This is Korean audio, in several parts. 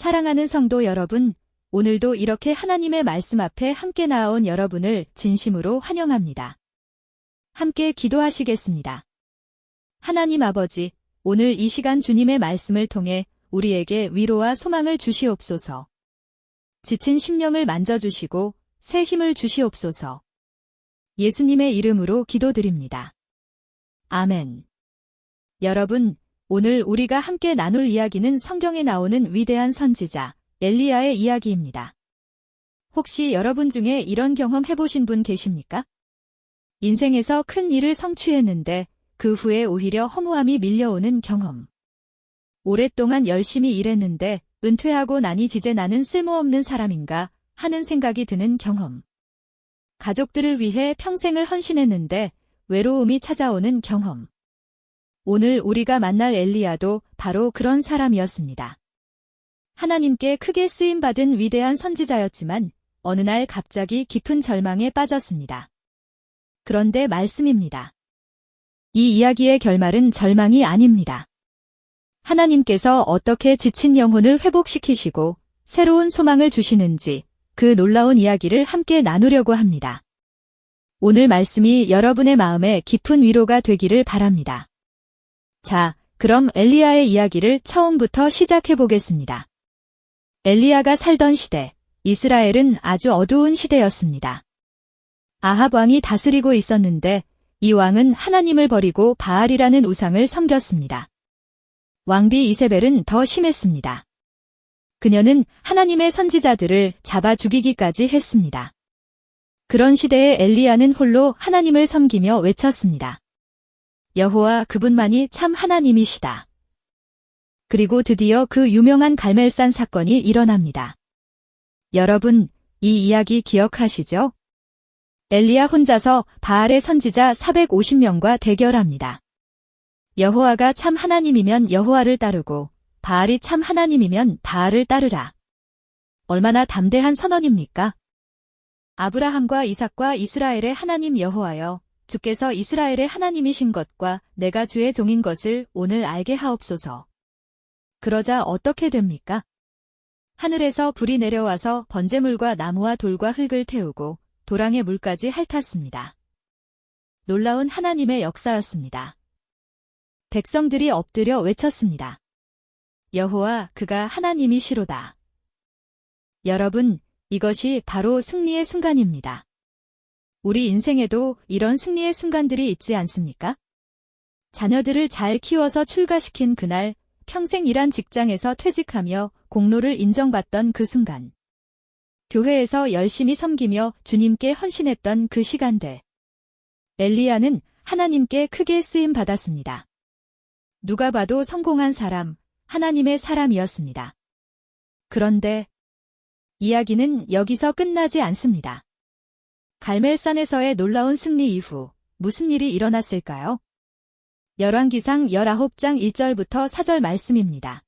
사랑하는 성도 여러분, 오늘도 이렇게 하나님의 말씀 앞에 함께 나아온 여러분을 진심으로 환영합니다. 함께 기도하시겠습니다. 하나님 아버지, 오늘 이 시간 주님의 말씀을 통해 우리에게 위로와 소망을 주시옵소서. 지친 심령을 만져주시고 새 힘을 주시옵소서. 예수님의 이름으로 기도드립니다. 아멘. 여러분, 오늘 우리가 함께 나눌 이야기는 성경에 나오는 위대한 선지자 엘리야의 이야기입니다. 혹시 여러분 중에 이런 경험 해보신 분 계십니까? 인생에서 큰 일을 성취했는데 그 후에 오히려 허무함이 밀려오는 경험. 오랫동안 열심히 일했는데 은퇴하고 나니 이제 나는 쓸모없는 사람인가 하는 생각이 드는 경험. 가족들을 위해 평생을 헌신했는데 외로움이 찾아오는 경험. 오늘 우리가 만날 엘리야도 바로 그런 사람이었습니다. 하나님께 크게 쓰임받은 위대한 선지자였지만 어느 날 갑자기 깊은 절망에 빠졌습니다. 그런데 말씀입니다. 이 이야기의 결말은 절망이 아닙니다. 하나님께서 어떻게 지친 영혼을 회복시키시고 새로운 소망을 주시는지 그 놀라운 이야기를 함께 나누려고 합니다. 오늘 말씀이 여러분의 마음에 깊은 위로가 되기를 바랍니다. 자, 그럼 엘리야의 이야기를 처음부터 시작해 보겠습니다. 엘리야가 살던 시대, 이스라엘은 아주 어두운 시대였습니다. 아합 왕이 다스리고 있었는데 이 왕은 하나님을 버리고 바알이라는 우상을 섬겼습니다. 왕비 이세벨은 더 심했습니다. 그녀는 하나님의 선지자들을 잡아 죽이기까지 했습니다. 그런 시대에 엘리야는 홀로 하나님을 섬기며 외쳤습니다. 여호와 그분만이 참 하나님이시다. 그리고 드디어 그 유명한 갈멜산 사건이 일어납니다. 여러분, 이 이야기 기억하시죠? 엘리야 혼자서 바알의 선지자 450명과 대결합니다. 여호와가 참 하나님이면 여호와를 따르고 바알이 참 하나님이면 바알을 따르라. 얼마나 담대한 선언입니까? 아브라함과 이삭과 이스라엘의 하나님 여호와여, 주께서 이스라엘의 하나님이신 것과 내가 주의 종인 것을 오늘 알게 하옵소서. 그러자 어떻게 됩니까? 하늘에서 불이 내려와서 번제물과 나무와 돌과 흙을 태우고 도랑의 물까지 핥았습니다. 놀라운 하나님의 역사였습니다. 백성들이 엎드려 외쳤습니다. 여호와 그가 하나님이시로다. 여러분, 이것이 바로 승리의 순간입니다. 우리 인생에도 이런 승리의 순간들이 있지 않습니까? 자녀들을 잘 키워서 출가시킨 그날, 평생 일한 직장에서 퇴직하며 공로를 인정받던 그 순간. 교회에서 열심히 섬기며 주님께 헌신했던 그 시간들. 엘리야는 하나님께 크게 쓰임 받았습니다. 누가 봐도 성공한 사람, 하나님의 사람이었습니다. 그런데 이야기는 여기서 끝나지 않습니다. 갈멜산에서의 놀라운 승리 이후 무슨 일이 일어났을까요? 열왕기상 19장 1절부터 4절 말씀입니다.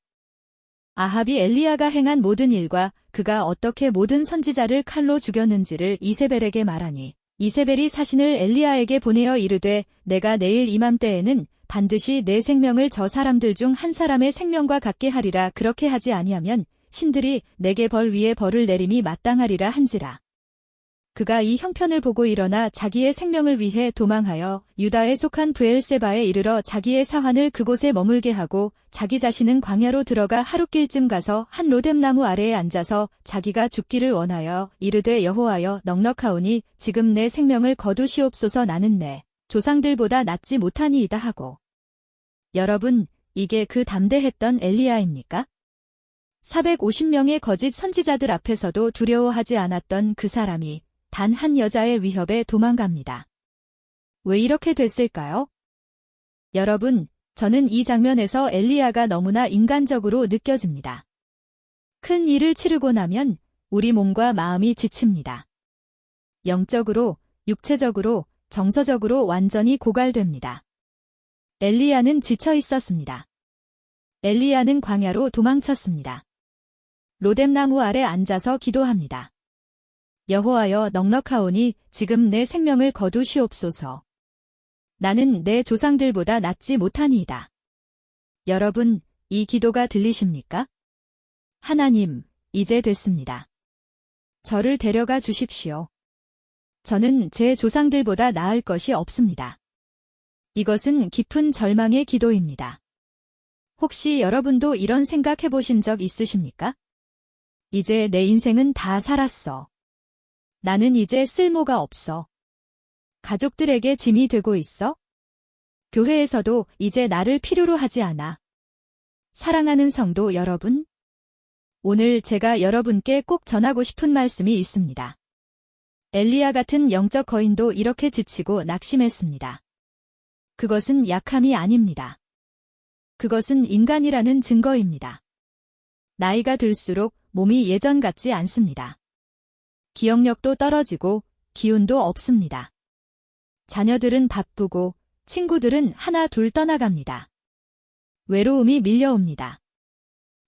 아합이 엘리야가 행한 모든 일과 그가 어떻게 모든 선지자를 칼로 죽였는지를 이세벨에게 말하니 이세벨이 사신을 엘리야에게 보내어 이르되 내가 내일 이맘때에는 반드시 내 생명을 저 사람들 중 한 사람의 생명과 같게 하리라. 그렇게 하지 아니하면 신들이 내게 벌 위에 벌을 내림이 마땅하리라 한지라. 그가 이 형편을 보고 일어나 자기의 생명을 위해 도망하여 유다에 속한 브엘세바에 이르러 자기의 사환을 그곳에 머물게 하고 자기 자신은 광야로 들어가 하룻길쯤 가서 한 로뎀나무 아래에 앉아서 자기가 죽기를 원하여 이르되 여호와여 넉넉하오니 지금 내 생명을 거두시옵소서. 나는 내 조상들보다 낫지 못하니이다 하고. 여러분, 이게 그 담대했던 엘리야입니까? 450명의 거짓 선지자들 앞에서도 두려워하지 않았던 그 사람이 단 한 여자의 위협에 도망갑니다. 왜 이렇게 됐을까요? 여러분, 저는 이 장면에서 엘리야가 너무나 인간적으로 느껴집니다. 큰 일을 치르고 나면 우리 몸과 마음이 지칩니다. 영적으로, 육체적으로, 정서적으로 완전히 고갈됩니다. 엘리야는 지쳐 있었습니다. 엘리야는 광야로 도망쳤습니다. 로뎀나무 아래 앉아서 기도합니다. 여호와여 넉넉하오니 지금 내 생명을 거두시옵소서. 나는 내 조상들보다 낫지 못하니이다. 여러분, 이 기도가 들리십니까? 하나님, 이제 됐습니다. 저를 데려가 주십시오. 저는 제 조상들보다 나을 것이 없습니다. 이것은 깊은 절망의 기도입니다. 혹시 여러분도 이런 생각 해보신 적 있으십니까? 이제 내 인생은 다 살았어. 나는 이제 쓸모가 없어. 가족들에게 짐이 되고 있어? 교회에서도 이제 나를 필요로 하지 않아. 사랑하는 성도 여러분, 오늘 제가 여러분께 꼭 전하고 싶은 말씀이 있습니다. 엘리야 같은 영적 거인도 이렇게 지치고 낙심했습니다. 그것은 약함이 아닙니다. 그것은 인간이라는 증거입니다. 나이가 들수록 몸이 예전 같지 않습니다. 기억력도 떨어지고 기운도 없습니다. 자녀들은 바쁘고 친구들은 하나 둘 떠나갑니다. 외로움이 밀려옵니다.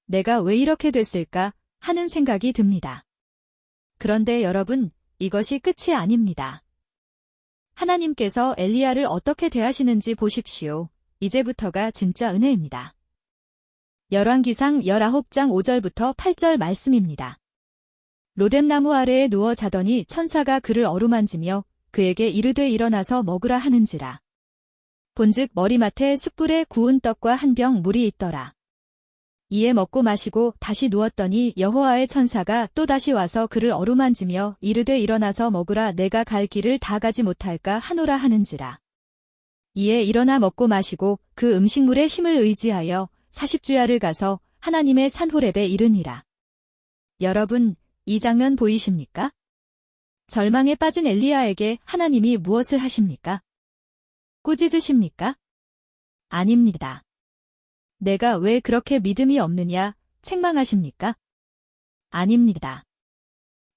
내가 왜 이렇게 됐을까 하는 생각이 듭니다. 그런데 여러분, 이것이 끝이 아닙니다. 하나님께서 엘리야를 어떻게 대하시는지 보십시오. 이제부터가 진짜 은혜입니다. 열왕기상 19장 5절부터 8절 말씀입니다. 로뎀나무 아래에 누워 자더니 천사가 그를 어루만지며 그에게 이르되 일어나서 먹으라 하는지라. 본즉 머리맡에 숯불에 구운 떡과 한 병 물이 있더라. 이에 먹고 마시고 다시 누웠더니 여호와의 천사가 또다시 와서 그를 어루만지며 이르되 일어나서 먹으라 내가 갈 길을 다 가지 못할까 하노라 하는지라. 이에 일어나 먹고 마시고 그 음식물의 힘을 의지하여 40주야를 가서 하나님의 산 호렙에 이르니라. 여러분, 이 장면 보이십니까? 절망에 빠진 엘리야에게 하나님이 무엇을 하십니까? 꾸짖으십니까? 아닙니다. 내가 왜 그렇게 믿음이 없느냐 책망하십니까? 아닙니다.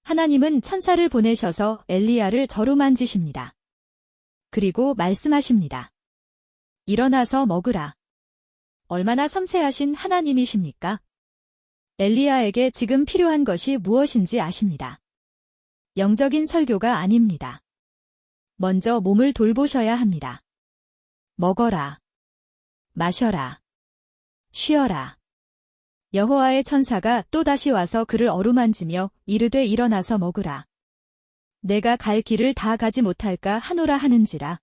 하나님은 천사를 보내셔서 엘리야를 저루만지십니다. 그리고 말씀하십니다. 일어나서 먹으라. 얼마나 섬세하신 하나님이십니까? 엘리야에게 지금 필요한 것이 무엇인지 아십니다. 영적인 설교가 아닙니다. 먼저 몸을 돌보셔야 합니다. 먹어라. 마셔라. 쉬어라. 여호와의 천사가 또다시 와서 그를 어루만지며 이르되 일어나서 먹으라. 내가 갈 길을 다 가지 못할까 하노라 하는지라.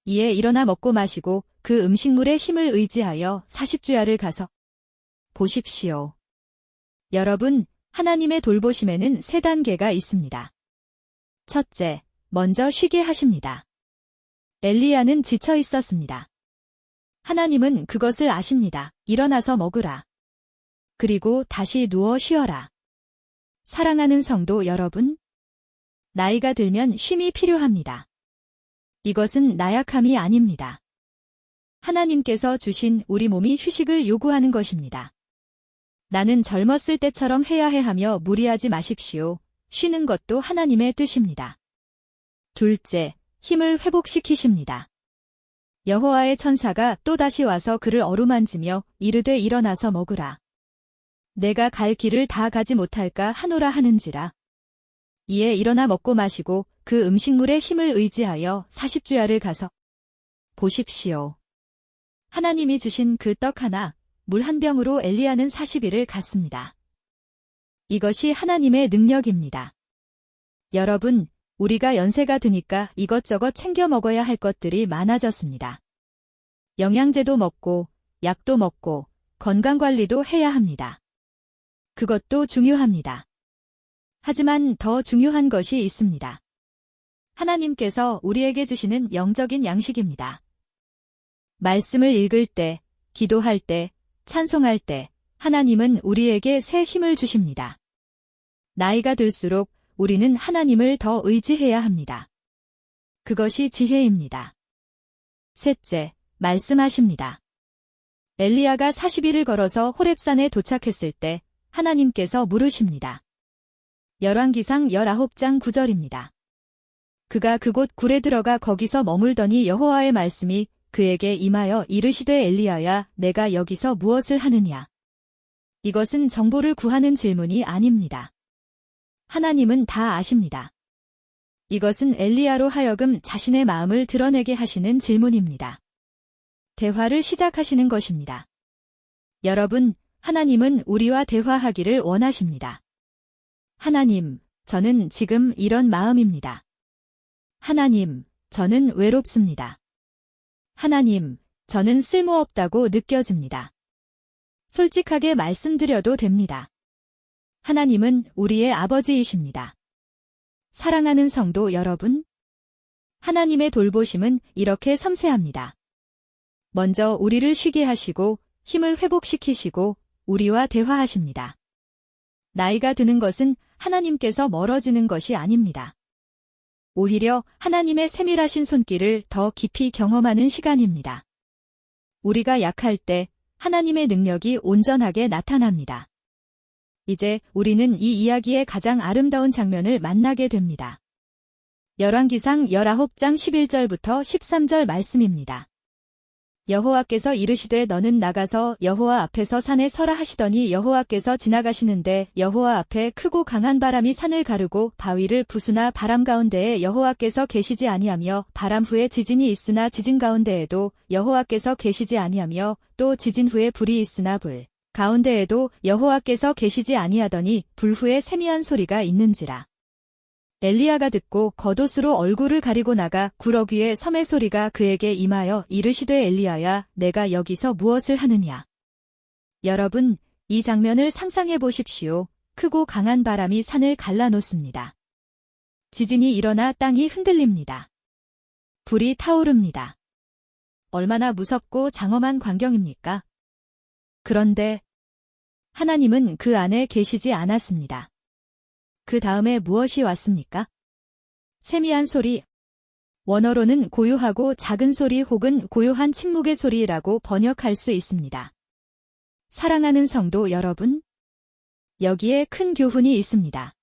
이에 일어나 먹고 마시고 그 음식물의 힘을 의지하여 40주야를 가서 보십시오. 여러분, 하나님의 돌보심에는 3단계가 있습니다. 첫째, 먼저 쉬게 하십니다. 엘리야는 지쳐 있었습니다. 하나님은 그것을 아십니다. 일어나서 먹으라. 그리고 다시 누워 쉬어라. 사랑하는 성도 여러분, 나이가 들면 쉼이 필요합니다. 이것은 나약함이 아닙니다. 하나님께서 주신 우리 몸이 휴식을 요구하는 것입니다. 나는 젊었을 때처럼 해야 해 하며 무리하지 마십시오. 쉬는 것도 하나님의 뜻입니다. 둘째, 힘을 회복시키십니다. 여호와의 천사가 또다시 와서 그를 어루만지며 이르되 일어나서 먹으라. 내가 갈 길을 다 가지 못할까 하노라 하는지라. 이에 일어나 먹고 마시고 그 음식물의 힘을 의지하여 40주야를 가서 보십시오. 하나님이 주신 그 떡 하나, 물 한 병으로 엘리야는 40일을 갔습니다. 이것이 하나님의 능력입니다. 여러분, 우리가 연세가 드니까 이것저것 챙겨 먹어야 할 것들이 많아졌습니다. 영양제도 먹고, 약도 먹고, 건강관리도 해야 합니다. 그것도 중요합니다. 하지만 더 중요한 것이 있습니다. 하나님께서 우리에게 주시는 영적인 양식입니다. 말씀을 읽을 때, 기도할 때, 찬송할 때, 하나님은 우리에게 새 힘을 주십니다. 나이가 들수록 우리는 하나님을 더 의지해야 합니다. 그것이 지혜입니다. 셋째, 말씀하십니다. 엘리야가 40일을 걸어서 호렙산에 도착했을 때 하나님께서 물으십니다. 열왕기상 19장 9절입니다. 그가 그곳 굴에 들어가 거기서 머물더니 여호와의 말씀이 그에게 임하여 이르시되 엘리야야, 내가 여기서 무엇을 하느냐? 이것은 정보를 구하는 질문이 아닙니다. 하나님은 다 아십니다. 이것은 엘리야로 하여금 자신의 마음을 드러내게 하시는 질문입니다. 대화를 시작하시는 것입니다. 여러분, 하나님은 우리와 대화하기를 원하십니다. 하나님, 저는 지금 이런 마음입니다. 하나님, 저는 외롭습니다. 하나님, 저는 쓸모없다고 느껴집니다. 솔직하게 말씀드려도 됩니다. 하나님은 우리의 아버지이십니다. 사랑하는 성도 여러분, 하나님의 돌보심은 이렇게 섬세합니다. 먼저 우리를 쉬게 하시고 힘을 회복시키시고 우리와 대화하십니다. 나이가 드는 것은 하나님께서 멀어지는 것이 아닙니다. 오히려 하나님의 세밀하신 손길을 더 깊이 경험하는 시간입니다. 우리가 약할 때 하나님의 능력이 온전하게 나타납니다. 이제 우리는 이 이야기의 가장 아름다운 장면을 만나게 됩니다. 열왕기상 19장 11절부터 13절 말씀입니다. 여호와께서 이르시되 너는 나가서 여호와 앞에서 산에 서라 하시더니 여호와께서 지나가시는데 여호와 앞에 크고 강한 바람이 산을 가르고 바위를 부수나 바람 가운데에 여호와께서 계시지 아니하며 바람 후에 지진이 있으나 지진 가운데에도 여호와께서 계시지 아니하며 또 지진 후에 불이 있으나 불 가운데에도 여호와께서 계시지 아니하더니 불 후에 세미한 소리가 있는지라. 엘리야가 듣고 겉옷으로 얼굴을 가리고 나가 구럭 위에 섬의 소리가 그에게 임하여 이르시되 엘리야야 내가 여기서 무엇을 하느냐. 여러분, 이 장면을 상상해 보십시오. 크고 강한 바람이 산을 갈라놓습니다. 지진이 일어나 땅이 흔들립니다. 불이 타오릅니다. 얼마나 무섭고 장엄한 광경입니까? 그런데 하나님은 그 안에 계시지 않았습니다. 그 다음에 무엇이 왔습니까? 세미한 소리, 원어로는 고요하고 작은 소리 혹은 고요한 침묵의 소리라고 번역할 수 있습니다. 사랑하는 성도 여러분, 여기에 큰 교훈이 있습니다.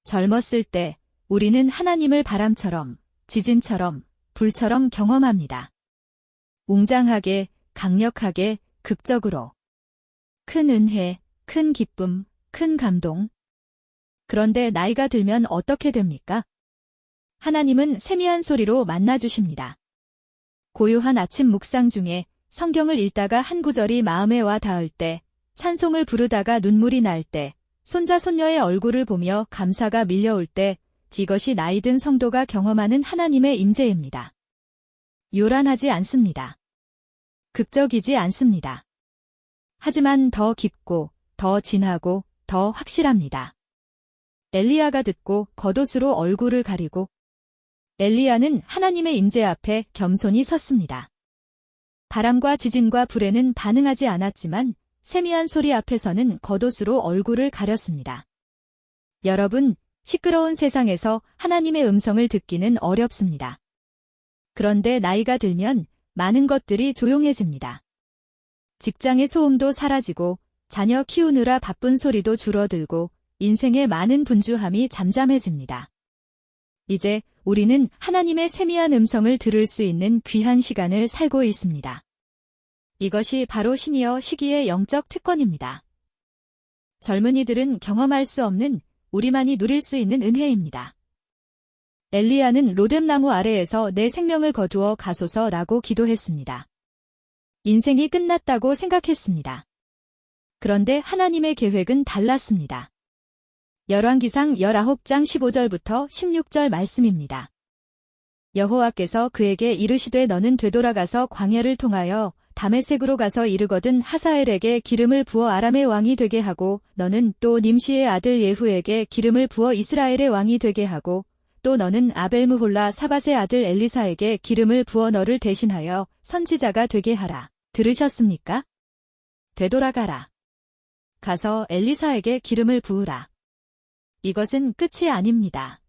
젊었을 때 우리는 하나님을 바람처럼, 지진처럼, 불처럼 경험합니다. 웅장하게, 강력하게, 극적으로. 큰 은혜, 큰 기쁨, 큰 감동. 그런데 나이가 들면 어떻게 됩니까? 하나님은 세미한 소리로 만나주십니다. 고요한 아침 묵상 중에 성경을 읽다가 한 구절이 마음에 와 닿을 때, 찬송을 부르다가 눈물이 날 때, 손자 손녀의 얼굴을 보며 감사가 밀려올 때, 이것이 나이든 성도가 경험하는 하나님의 임재입니다. 요란하지 않습니다. 극적이지 않습니다. 하지만 더 깊고, 더 진하고, 더 확실합니다. 엘리야가 듣고 겉옷으로 얼굴을 가리고 엘리야는 하나님의 임재 앞에 겸손히 섰습니다. 바람과 지진과 불에는 반응하지 않았지만 세미한 소리 앞에서는 겉옷으로 얼굴을 가렸습니다. 여러분, 시끄러운 세상에서 하나님의 음성을 듣기는 어렵습니다. 그런데 나이가 들면 많은 것들이 조용해집니다. 직장의 소음도 사라지고 자녀 키우느라 바쁜 소리도 줄어들고 인생의 많은 분주함이 잠잠해집니다. 이제 우리는 하나님의 세미한 음성을 들을 수 있는 귀한 시간을 살고 있습니다. 이것이 바로 시니어 시기의 영적 특권입니다. 젊은이들은 경험할 수 없는 우리만이 누릴 수 있는 은혜입니다. 엘리야는 로뎀나무 아래에서 내 생명을 거두어 가소서라고 기도했습니다. 인생이 끝났다고 생각했습니다. 그런데 하나님의 계획은 달랐습니다. 열왕기상 19장 15절부터 16절 말씀입니다. 여호와께서 그에게 이르시되 너는 되돌아가서 광야를 통하여 다메섹으로 가서 이르거든 하사엘에게 기름을 부어 아람의 왕이 되게 하고 너는 또 님시의 아들 예후에게 기름을 부어 이스라엘의 왕이 되게 하고 또 너는 아벨므홀라 사밧의 아들 엘리사에게 기름을 부어 너를 대신하여 선지자가 되게 하라. 들으셨습니까? 되돌아가라. 가서 엘리사에게 기름을 부으라. 이것은 끝이 아닙니다.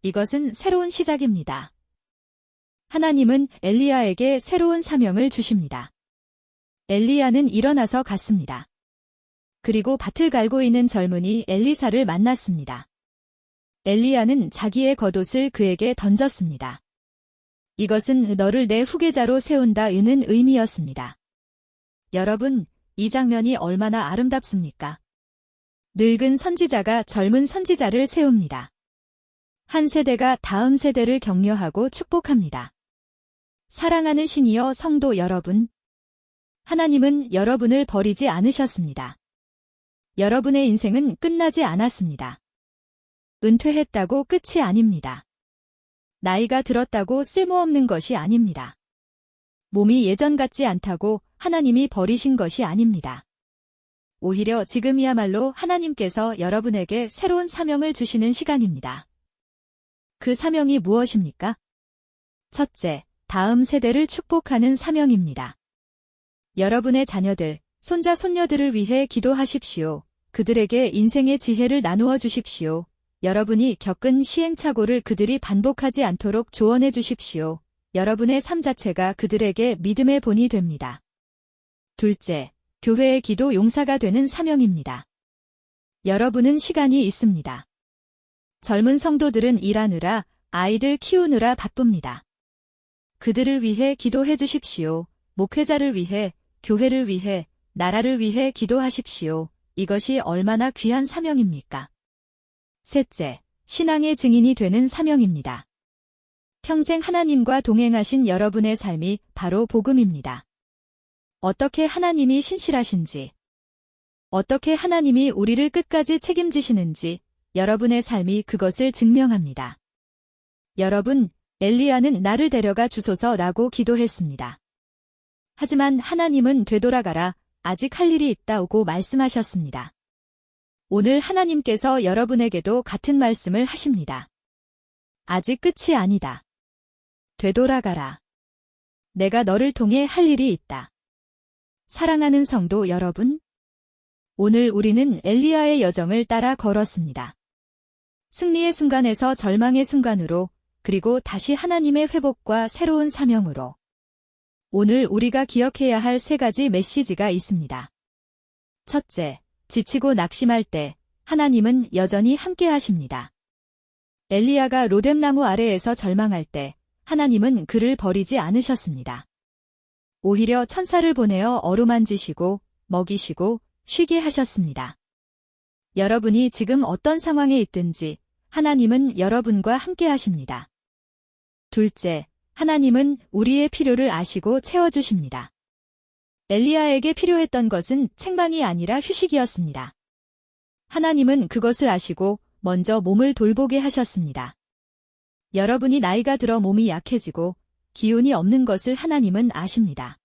이것은 새로운 시작입니다. 하나님은 엘리야에게 새로운 사명을 주십니다. 엘리야는 일어나서 갔습니다. 그리고 밭을 갈고 있는 젊은이 엘리사를 만났습니다. 엘리야는 자기의 겉옷을 그에게 던졌습니다. 이것은 너를 내 후계자로 세운다는 의미였습니다. 여러분, 이 장면이 얼마나 아름답습니까? 늙은 선지자가 젊은 선지자를 세웁니다. 한 세대가 다음 세대를 격려하고 축복합니다. 사랑하는 시니어 성도 여러분, 하나님은 여러분을 버리지 않으셨습니다. 여러분의 인생은 끝나지 않았습니다. 은퇴했다고 끝이 아닙니다. 나이가 들었다고 쓸모없는 것이 아닙니다. 몸이 예전 같지 않다고 하나님이 버리신 것이 아닙니다. 오히려 지금이야말로 하나님께서 여러분에게 새로운 사명을 주시는 시간입니다. 그 사명이 무엇입니까? 첫째, 다음 세대를 축복하는 사명입니다. 여러분의 자녀들, 손자, 손녀들을 위해 기도하십시오. 그들에게 인생의 지혜를 나누어 주십시오. 여러분이 겪은 시행착오를 그들이 반복하지 않도록 조언해 주십시오. 여러분의 삶 자체가 그들에게 믿음의 본이 됩니다. 둘째, 교회의 기도 용사가 되는 사명입니다. 여러분은 시간이 있습니다. 젊은 성도들은 일하느라, 아이들 키우느라 바쁩니다. 그들을 위해 기도해 주십시오. 목회자를 위해, 교회를 위해, 나라를 위해 기도하십시오. 이것이 얼마나 귀한 사명입니까? 셋째, 신앙의 증인이 되는 사명입니다. 평생 하나님과 동행하신 여러분의 삶이 바로 복음입니다. 어떻게 하나님이 신실하신지, 어떻게 하나님이 우리를 끝까지 책임지시는지 여러분의 삶이 그것을 증명합니다. 여러분, 엘리야는 나를 데려가 주소서라고 기도했습니다. 하지만 하나님은 되돌아가라, 아직 할 일이 있다고 말씀하셨습니다. 오늘 하나님께서 여러분에게도 같은 말씀을 하십니다. 아직 끝이 아니다. 되돌아가라. 내가 너를 통해 할 일이 있다. 사랑하는 성도 여러분, 오늘 우리는 엘리야의 여정을 따라 걸었습니다. 승리의 순간에서 절망의 순간으로, 그리고 다시 하나님의 회복과 새로운 사명으로. 오늘 우리가 기억해야 할 3가지 메시지가 있습니다. 첫째, 지치고 낙심할 때 하나님은 여전히 함께 하십니다. 엘리야가 로뎀나무 아래에서 절망할 때 하나님은 그를 버리지 않으셨습니다. 오히려 천사를 보내어 어루만지시고 먹이시고 쉬게 하셨습니다. 여러분이 지금 어떤 상황에 있든지 하나님은 여러분과 함께 하십니다. 둘째, 하나님은 우리의 필요를 아시고 채워주십니다. 엘리야에게 필요했던 것은 책망이 아니라 휴식이었습니다. 하나님은 그것을 아시고 먼저 몸을 돌보게 하셨습니다. 여러분이 나이가 들어 몸이 약해지고 기운이 없는 것을 하나님은 아십니다.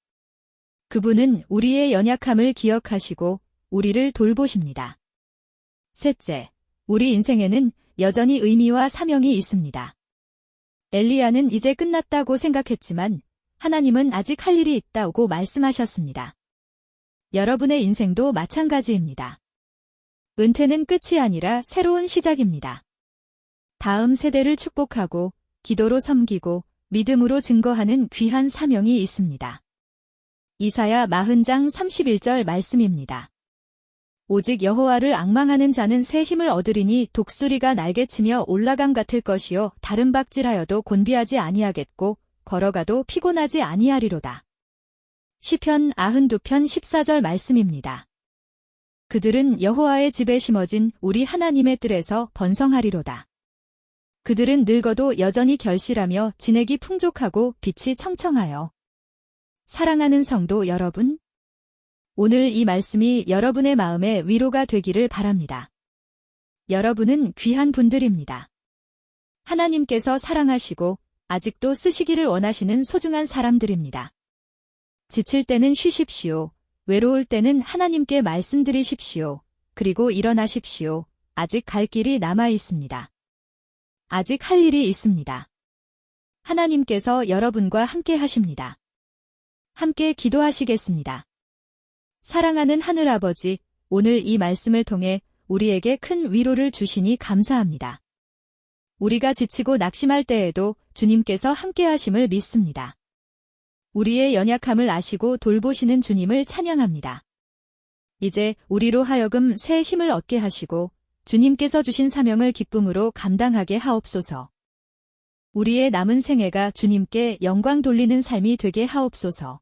그분은 우리의 연약함을 기억하시고 우리를 돌보십니다. 셋째, 우리 인생에는 여전히 의미와 사명이 있습니다. 엘리야는 이제 끝났다고 생각했지만 하나님은 아직 할 일이 있다고 말씀하셨습니다. 여러분의 인생도 마찬가지입니다. 은퇴는 끝이 아니라 새로운 시작입니다. 다음 세대를 축복하고 기도로 섬기고 믿음으로 증거하는 귀한 사명이 있습니다. 이사야 40장 31절 말씀입니다. 오직 여호와를 앙망하는 자는 새 힘을 얻으리니 독수리가 날개치며 올라감 같을 것이요 다른 박질하여도 곤비하지 아니하겠고 걸어가도 피곤하지 아니하리로다. 시편 92편 14절 말씀입니다. 그들은 여호와의 집에 심어진 우리 하나님의 뜰에서 번성하리로다. 그들은 늙어도 여전히 결실하며 진액이 풍족하고 빛이 청청하여. 사랑하는 성도 여러분, 오늘 이 말씀이 여러분의 마음에 위로가 되기를 바랍니다. 여러분은 귀한 분들입니다. 하나님께서 사랑하시고 아직도 쓰시기를 원하시는 소중한 사람들입니다. 지칠 때는 쉬십시오. 외로울 때는 하나님께 말씀드리십시오. 그리고 일어나십시오. 아직 갈 길이 남아 있습니다. 아직 할 일이 있습니다. 하나님께서 여러분과 함께 하십니다. 함께 기도하시겠습니다. 사랑하는 하늘아버지, 오늘 이 말씀을 통해 우리에게 큰 위로를 주시니 감사합니다. 우리가 지치고 낙심할 때에도 주님께서 함께 하심을 믿습니다. 우리의 연약함을 아시고 돌보시는 주님을 찬양합니다. 이제 우리로 하여금 새 힘을 얻게 하시고 주님께서 주신 사명을 기쁨으로 감당하게 하옵소서. 우리의 남은 생애가 주님께 영광 돌리는 삶이 되게 하옵소서.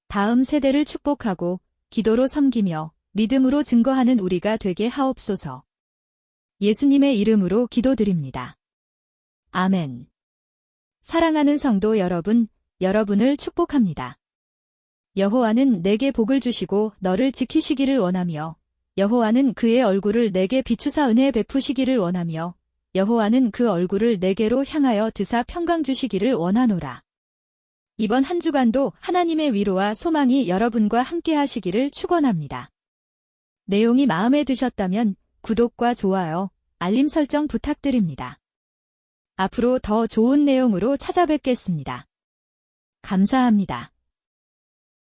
다음 세대를 축복하고 기도로 섬기며 믿음으로 증거하는 우리가 되게 하옵소서. 예수님의 이름으로 기도드립니다. 아멘. 사랑하는 성도 여러분, 여러분을 축복합니다. 여호와는 내게 복을 주시고 너를 지키시기를 원하며 여호와는 그의 얼굴을 내게 비추사 은혜 베푸시기를 원하며 여호와는 그 얼굴을 내게로 향하여 드사 평강 주시기를 원하노라. 이번 한 주간도 하나님의 위로와 소망이 여러분과 함께 하시기를 축원합니다. 내용이 마음에 드셨다면 구독과 좋아요, 알림 설정 부탁드립니다. 앞으로 더 좋은 내용으로 찾아뵙겠습니다. 감사합니다.